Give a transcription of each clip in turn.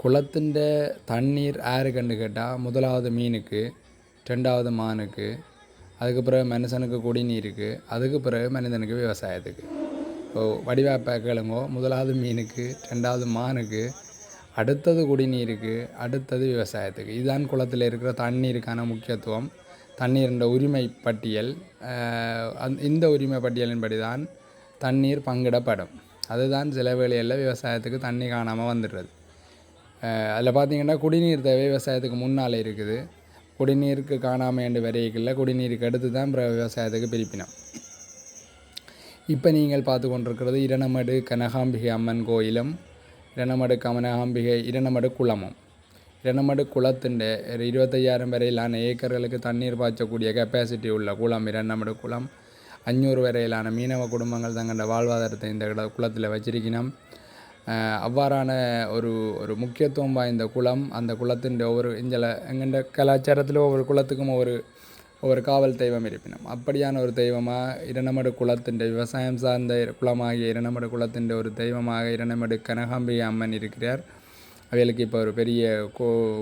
குளத்தின் தண்ணீர் யாருக்குன்னு கேட்டால் முதலாவது மீனுக்கு, ரெண்டாவது மானுக்கு, அதுக்கு பிறகு மனுஷனுக்கு குடிநீருக்கு, அதுக்கு பிறகு மனிதனுக்கு விவசாயத்துக்கு. வடிவாப்ப கேளுங்கோ, முதலாவது மீனுக்கு, ரெண்டாவது மானுக்கு, அடுத்தது குடிநீருக்கு, அடுத்தது விவசாயத்துக்கு. இதுதான் குளத்தில் இருக்கிற தண்ணீருக்கான முக்கியத்துவம். தண்ணீரின் உரிமை பட்டியல். இந்த உரிமை பட்டியலின்படி தான் தண்ணீர் பங்கிடப்படும். அதுதான் சில வேளைகளில் விவசாயத்துக்கு தண்ணி காணாமல் வந்துடுறது. அதில் பார்த்திங்கன்னா குடிநீர் தேவை விவசாயத்துக்கு முன்னால் இருக்குது. குடிநீருக்கு காணாமல் என்று வரையில குடிநீருக்கு அடுத்து தான் விவசாயத்துக்கு பிரிப்பினம். இப்போ நீங்கள் பார்த்து கொண்டிருக்கிறது இரணமடு கனகாம்பிகை அம்மன் கோயிலும் இரணமடு கனகாம்பிகை இரணமடு குளமும். இரணமடு குளத்தின் 25,000 வரையிலான ஏக்கர்களுக்கு தண்ணீர் பாய்ச்சக்கூடிய கெப்பாசிட்டி உள்ள குளம் இரணமடு குளம். 500 வரையிலான மீனவ குடும்பங்கள் தங்களோட வாழ்வாதாரத்தை இந்த குளத்தில் வச்சிருக்கணும். அவ்வாறான ஒரு முக்கியத்துவம் வாய்ந்த குளம். அந்த குளத்தின் எங்கள்ட கலாச்சாரத்தில் ஒவ்வொரு குளத்துக்கும் ஒவ்வொரு காவல் தெய்வம் இருப்பினும் அப்படியான ஒரு தெய்வமாக இரணமடு குளத்தின் விவசாயம் சார்ந்த குளமாகிய இரணமடு குளத்தின் ஒரு தெய்வமாக இரணமடு கனகாம்பிகை அம்மன் இருக்கிறார். அவைகளுக்கு இப்போ ஒரு பெரிய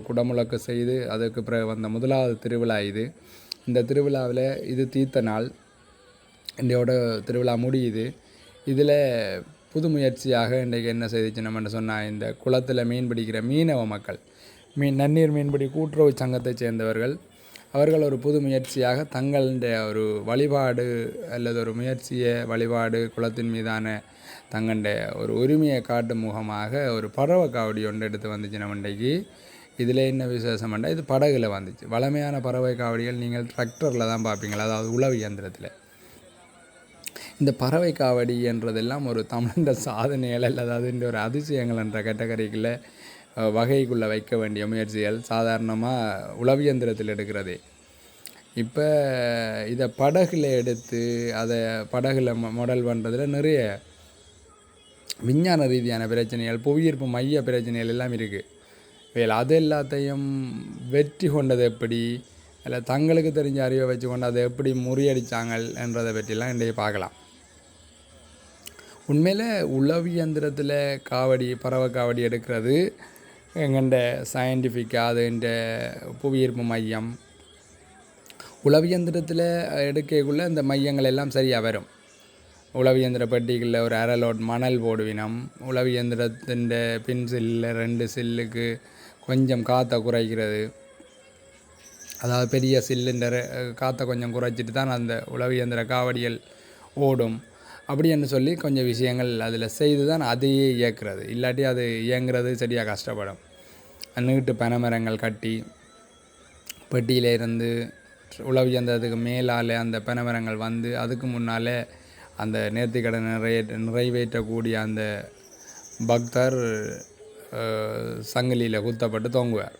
குடமுழக்கு செய்து அதுக்கு பிறகு வந்த முதலாவது திருவிழா இது. இந்த திருவிழாவில் இது தீர்த்த நாள். இன்றையோட திருவிழா முடியுது. இதில் புது முயற்சியாக இன்றைக்கு என்ன செய்துச்சு நம்மன்னு சொன்னால், இந்த குளத்தில் மீன் பிடிக்கிற மீனவ மக்கள், நன்னீர் மீன்பிடி கூட்டுறவு சங்கத்தை சேர்ந்தவர்கள், அவர்கள் ஒரு புது முயற்சியாக தங்களுடைய ஒரு வழிபாடு அல்லது ஒரு வழிபாடு குளத்தின் மீதான தங்களுடைய ஒரு உரிமையை காட்டும் முகமாக ஒரு பறவை காவடி ஒன்று எடுத்து வந்துச்சு நம்ம இன்றைக்கு. இதில் என்ன விசேஷம்னா, இது படகுல வந்துச்சு. வளமையான பறவை காவடிகள் நீங்கள் டிராக்டரில் தான் பார்ப்பீங்களா, அதாவது உழவு இயந்திரத்தில். இந்த பறவை காவடி என்றதெல்லாம் ஒரு தமிழ் சாதனைகள் அதாவது இந்த ஒரு அதிசயங்கள் என்ற கேட்டகரிக்குள்ளே வகைக்குள்ளே வைக்க வேண்டிய முயற்சிகள் சாதாரணமாக உளவியந்திரத்தில் எடுக்கிறதே. இப்போ இதை படகுல எடுத்து அதை படகுல மாடல் பண்ணுறதுல நிறைய விஞ்ஞான ரீதியான பிரச்சனைகள், புவியீர்ப்பு மைய பிரச்சனைகள் எல்லாம் இருக்குது. அது எல்லாத்தையும் வெற்றி கொண்டது எப்படி, இல்லை தங்களுக்கு தெரிஞ்ச அறிவை வச்சு கொண்டு அதை எப்படி முறியடித்தாங்க என்றதை பற்றிலாம் இன்றைக்கு பார்க்கலாம். உண்மையில் உளவியந்திரத்தில் பறவை காவடி எடுக்கிறது எங்கண்ட சயின்டிஃபிக்காக அதுன்ற புவியீர்ப்பு மையம் உளவியந்திரத்தில் எடுக்கக்குள்ளே இந்த மையங்கள் எல்லாம் சரியாக வரும். உளவியந்திர பெட்டிகளில் ஒரு அரை லோட் மணல் போடுவினம். உளவியந்திரத்தின் பின் சில்லில் 2 சில்லுக்கு கொஞ்சம் காற்றை குறைக்கிறது. அதாவது பெரிய சிலிண்டர் காற்றை கொஞ்சம் குறைச்சிட்டு தான் அந்த உளவியந்திர காவடிகள் ஓடும். அப்படின்னு சொல்லி கொஞ்சம் விஷயங்கள் அதில் செய்து தான் அதையே இயக்குறது. இல்லாட்டி அது இயங்குறது சரியாக கஷ்டப்படும். நீட்டு பனைமரங்கள் கட்டி பெட்டியிலேருந்து உளவியந்திரத்துக்கு மேலால் அந்த பனைமரங்கள் வந்து அதுக்கு முன்னால் அந்த நேர்த்திக்கடன் நிறைவேற்றக்கூடிய அந்த பக்தர் சங்கிலியில் குத்தப்பட்டு தொங்குவார்.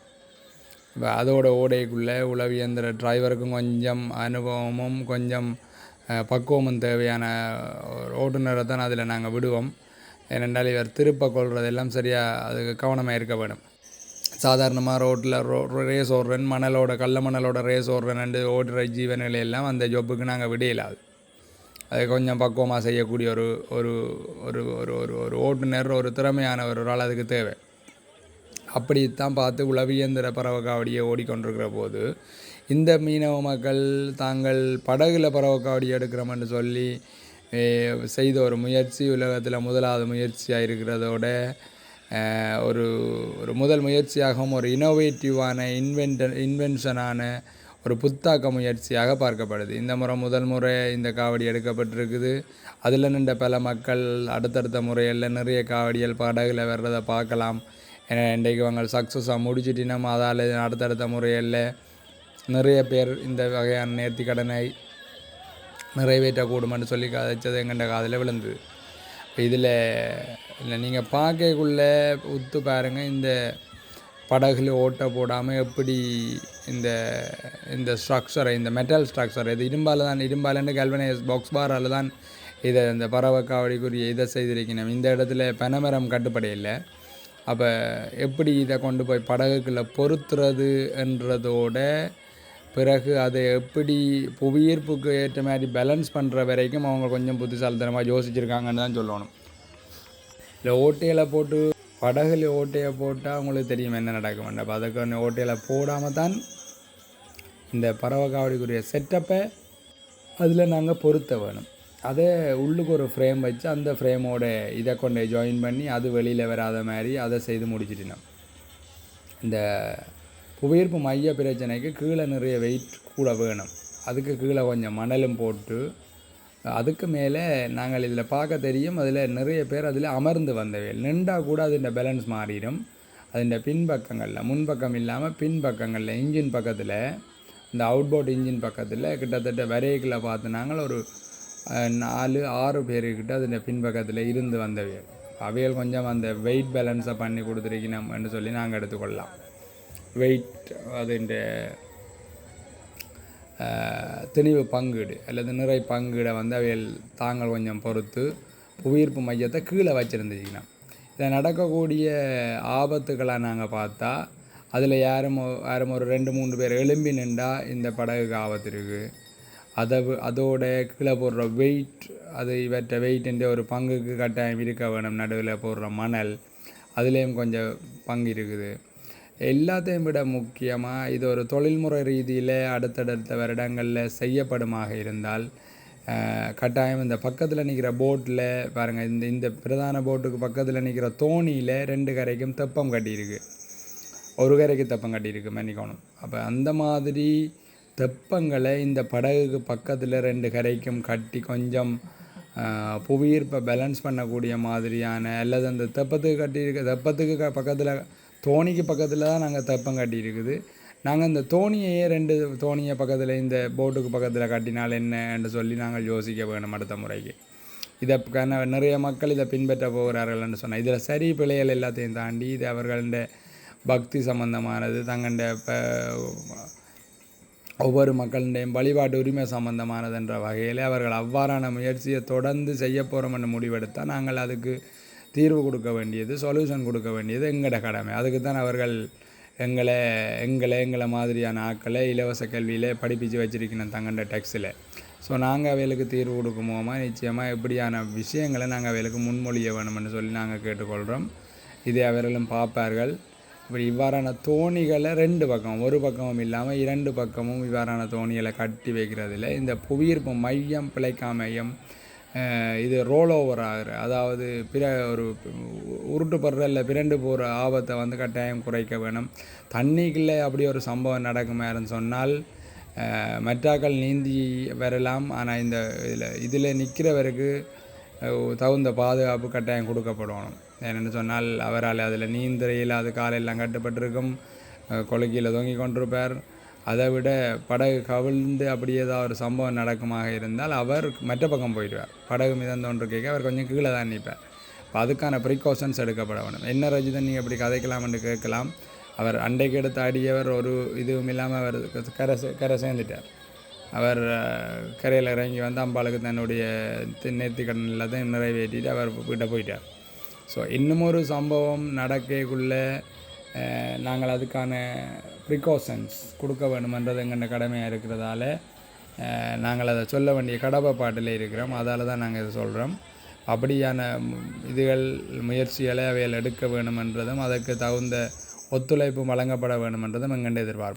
இப்போ அதோட ஓடைக்குள்ளே உளவியந்திர டிரைவருக்கும் கொஞ்சம் அனுபவமும் கொஞ்சம் பக்குவமும் தேவையான ஓட்டுநரை தான் அதில் நாங்கள் விடுவோம். ஏனென்றால் இவர் திருப்ப கொள்வதெல்லாம் சரியாக அதுக்கு கவனமாக இருக்க வேணும். சாதாரணமாக ரோட்டில் ரேஸ் ஓடுறேன், கள்ள மணலோட ரேஸ் ஓடுறேன் ஓடுற ஜீவன்களை எல்லாம் அந்த ஜொப்புக்கு நாங்கள் விடையிலாது. அது கொஞ்சம் பக்குவமாக செய்யக்கூடிய ஒரு ஒரு ஒரு ஒரு ஒரு ஓட்டுநர், ஒரு திறமையான ஒரு ஆள் அதுக்கு தேவை. அப்படித்தான் பார்த்து உளவியந்திர பறவை காவடியை ஓடிக்கொண்டிருக்கிற போது இந்த மீனவ மக்கள் தாங்கள் படகுல பறவை காவடி எடுக்கிறோம்னு சொல்லி செய்த ஒரு முயற்சி உலகத்தில் முதலாவது முயற்சியாக இருக்கிறதோட ஒரு முதல் முயற்சியாகவும் ஒரு இனோவேட்டிவான இன்வென்ஷனான ஒரு புத்தாக்க முயற்சியாக பார்க்கப்படுது. இந்த முதல் முறை இந்த காவடி எடுக்கப்பட்டிருக்குது. அதில் நின்ற பல மக்கள் அடுத்தடுத்த முறையில் நிறைய காவடிகள் படகுல வர்றதை பார்க்கலாம். ஏன்னா இன்றைக்கு அவங்க சக்ஸஸாக முடிச்சுட்டினோம். அதால் அடுத்தடுத்த முறையில் நிறைய பேர் இந்த வகையான நேர்த்தி கடனை நிறைவேற்றக்கூடுமென்று சொல்லி கதைச்சது எங்கள்ட காதில் விழுந்தது. இதில் நீங்கள் பார்க்கக்குள்ளே உத்து பாருங்கள், இந்த படகுல ஓட்ட போடாமல் எப்படி இந்த ஸ்ட்ரக்சரை, இந்த மெட்டல் ஸ்ட்ரக்சர், இது இரும்பாலன்னு கல்வனைஸ் பாக்ஸ் பாரால் தான் இந்த பறவை காவடிக்குரிய இதை செய்திருக்கணும். இந்த இடத்துல பனைமரம் கட்டுப்படையில்லை. அப்போ எப்படி இதை கொண்டு போய் படகுக்குள்ளே பொருத்துறது என்றதோட பிறகு அதை எப்படி புவியீர்ப்புக்கு ஏற்ற மாதிரி பேலன்ஸ் பண்ணுற வரைக்கும் அவங்க கொஞ்சம் புத்திசாலித்தனமாக யோசிச்சுருக்காங்கன்னு தான் சொல்லணும். இல்லை ஓட்டையில் போட்டு படகுல ஓட்டையை போட்டால் உங்களுக்கு தெரியும் என்ன நடக்கும். அப்போ அதுக்கு ஓட்டையில் போடாமல் தான் இந்த பறவை காவடிக்குரிய செட்டப்பை அதில் நாங்கள் பொருத்த வேணும். அதை உள்ளுக்கு ஒரு ஃப்ரேம் வச்சு அந்த ஃப்ரேமோட இதை கொண்டு ஜாயின் பண்ணி அது வெளியில் வராத மாதிரி அதை செய்து முடிச்சிட்டோம். இந்த புவியீர்ப்பு மைய பிரச்சனைக்கு கீழே நிறைய வெயிட் கூட வேணும். அதுக்கு கீழே கொஞ்சம் மணலும் போட்டு அதுக்கு மேலே நாங்கள் இதில் பார்க்க தெரியும். அதில் நிறைய பேர் அதில் அமர்ந்து வந்தவைகள் நின்றா கூட அதில் பேலன்ஸ் மாறிடும். அதில் பின்பக்கங்களில் முன்பக்கம் இல்லாமல் பின்பக்கங்களில் இன்ஜின் பக்கத்தில் இந்த அவுட்போர்ட் இன்ஜின் பக்கத்தில் கிட்டத்தட்ட வரைகளை பார்த்து நாங்கள் ஒரு 4-6 பேருக்கிட்ட அதில் பின்பக்கத்தில் இருந்து வந்தவைகள். அவைகள் கொஞ்சம் அந்த வெயிட் பேலன்ஸை பண்ணி கொடுத்துருக்கணும்னு சொல்லி நாங்கள் எடுத்துக்கொள்ளலாம். வெயிட் அதுண்ட திணிவு பங்கீடு அல்லது நிறை பங்கீடை அவைகள் தாங்கள் கொஞ்சம் பொறுத்து புவியீர்ப்பு மையத்தை கீழே வச்சுருந்துச்சிக்கணும். இதில் நடக்கக்கூடிய ஆபத்துக்களை நாங்கள் பார்த்தா அதில் யாரும் ஒரு 2-3 பேர் எழும்பி நின்றா இந்த படகுக்கு ஆபத்து இருக்குது. அதோட கீழே போடுற வெயிட் அது இவற்றை வெயிட்டுன்ற ஒரு பங்குக்கு கட்டாயம் இருக்க வேணும். நடுவில் போடுற மணல் அதுலேயும் கொஞ்சம் பங்கு இருக்குது. எல்லாத்தையும் விட முக்கியமாக இது ஒரு தொழில்முறை ரீதியில் அடுத்தடுத்த வருடங்களில் செய்யப்படுமாக இருந்தால் கட்டாயம் இந்த பக்கத்தில் நிற்கிற போட்டில் பாருங்கள், இந்த பிரதான போட்டுக்கு பக்கத்தில் நிற்கிற தோணியில் 2 கரைக்கும் தெப்பம் கட்டியிருக்கு, ஒரு கரைக்கு தெப்பம் கட்டியிருக்கு மன்னிக்கணும். அப்போ அந்த மாதிரி தெப்பங்களை இந்த படகுக்கு பக்கத்தில் 2 கரைக்கும் கட்டி கொஞ்சம் புவியீர்ப்பை பேலன்ஸ் பண்ணக்கூடிய மாதிரியான அல்லது அந்த தெப்பத்துக்கு கட்டியிருக்க தெப்பத்துக்கு பக்கத்தில் தோணிக்கு பக்கத்தில் தான் நாங்கள் தெப்பம் கட்டியிருக்குது. நாங்கள் இந்த தோணியையே 2 தோணியை பக்கத்தில் இந்த போட்டுக்கு பக்கத்தில் கட்டினால் என்னன்னு சொல்லி நாங்கள் யோசிக்க வேணும் அடுத்த முறைக்கு. இதை நிறைய மக்கள் இதை பின்பற்ற போகிறார்கள்னு சொன்னால் இதில் சரி பிழைகள் எல்லாத்தையும் தாண்டி இது அவர்கள பக்தி சம்பந்தமானது, தங்கண்ட ஒவ்வொரு மக்களுடையும் வழிபாட்டு உரிமை சம்பந்தமானதுன்ற வகையில் அவர்கள் அவ்வாறான முயற்சியை தொடர்ந்து செய்ய போகிறோம்னு முடிவெடுத்தால் நாங்கள் அதுக்கு தீர்வு கொடுக்க வேண்டியது, சொல்யூஷன் கொடுக்க வேண்டியது எங்களோட கடமை. அதுக்கு தான் அவர்கள் எங்களை மாதிரியான ஆட்களை இலவச கல்வியில் படிப்பிச்சு வச்சுருக்கணும் தங்கண்ட டெக்ஸில். ஸோ நாங்கள் அவைகளுக்கு தீர்வு கொடுக்குமோமா நிச்சயமாக இப்படியான விஷயங்களை நாங்கள் அவைகளுக்கு முன்மொழிய வேணும்னு சொல்லி நாங்கள் கேட்டுக்கொள்கிறோம். இதை அவர்களும் பார்ப்பார்கள். இப்படி இவ்வாறான தோணிகளை 2 பக்கம், ஒரு பக்கமும் இல்லாமல் 2 பக்கமும் இவ்வாறான தோணிகளை கட்டி வைக்கிறதில் இந்த புவியீர்ப்பு மையம் பிழைக்காமையும் இது ரோல் ஓவர் ஆகிற, அதாவது ஒரு உருட்டுப்படுற இல்லை பிறண்டு போகிற ஆபத்தை கட்டாயம் குறைக்க வேணும். தண்ணிக்குள்ளே அப்படி ஒரு சம்பவம் நடக்குமாருன்னு சொன்னால் மற்றாக்கள் நீந்தி வரலாம். ஆனால் இதில் நிற்கிறவருக்கு தகுந்த பாதுகாப்பு கட்டாயம் கொடுக்கப்படணும். ஏன்னு சொன்னால் அவரால் அதில் நீந்தறையில் அது காலையெல்லாம் கட்டுப்பட்டிருக்கும், கொலைக்கியில் தொங்கி கொண்டிருப்பார். அதை விட படகு கவிழ்ந்து அப்படி ஏதாவது ஒரு சம்பவம் நடக்குமாக இருந்தால் அவர் மற்ற பக்கம் போயிடுவார். படகு மிதந்தோன்று கேட்க அவர் கொஞ்சம் கீழே தான் நிற்பார். இப்போ அதுக்கான ப்ரிகாஷன்ஸ் எடுக்கப்பட வேணும். என்ன ரஜிதன் நீங்கள் எப்படி கதைக்கலாம் என்று கேட்கலாம். அவர் அண்டைக்கு எடுத்து ஆடியவர் ஒரு இதுவும் இல்லாமல் அவர் கரை சேர்ந்துட்டார். அவர் கரையில் இறங்கி அம்பாளுக்கு தன்னுடைய நேர்த்தி கடன் எல்லாத்தையும் நிறைவேற்றிட்டு அவர் வீட்டை போயிட்டார். ஸோ இன்னும் ஒரு சம்பவம் நடக்கக்குள்ளே நாங்கள் அதுக்கான ப்ரிகாஷன்ஸ் கொடுக்க வேணுமென்றது எங்கள் கடமையாக இருக்கிறதால நாங்கள் அதை சொல்ல வேண்டிய கடமைப்பாட்டில் இருக்கிறோம். அதால் தான் நாங்கள் இதை சொல்கிறோம். அப்படியான முயற்சிகளை அவைகள் எடுக்க வேணுமென்றதும் அதற்கு தகுந்த ஒத்துழைப்பு வழங்கப்பட வேணுமென்றதும் எங்கள்கிட்ட எதிர்பார்ப்பு.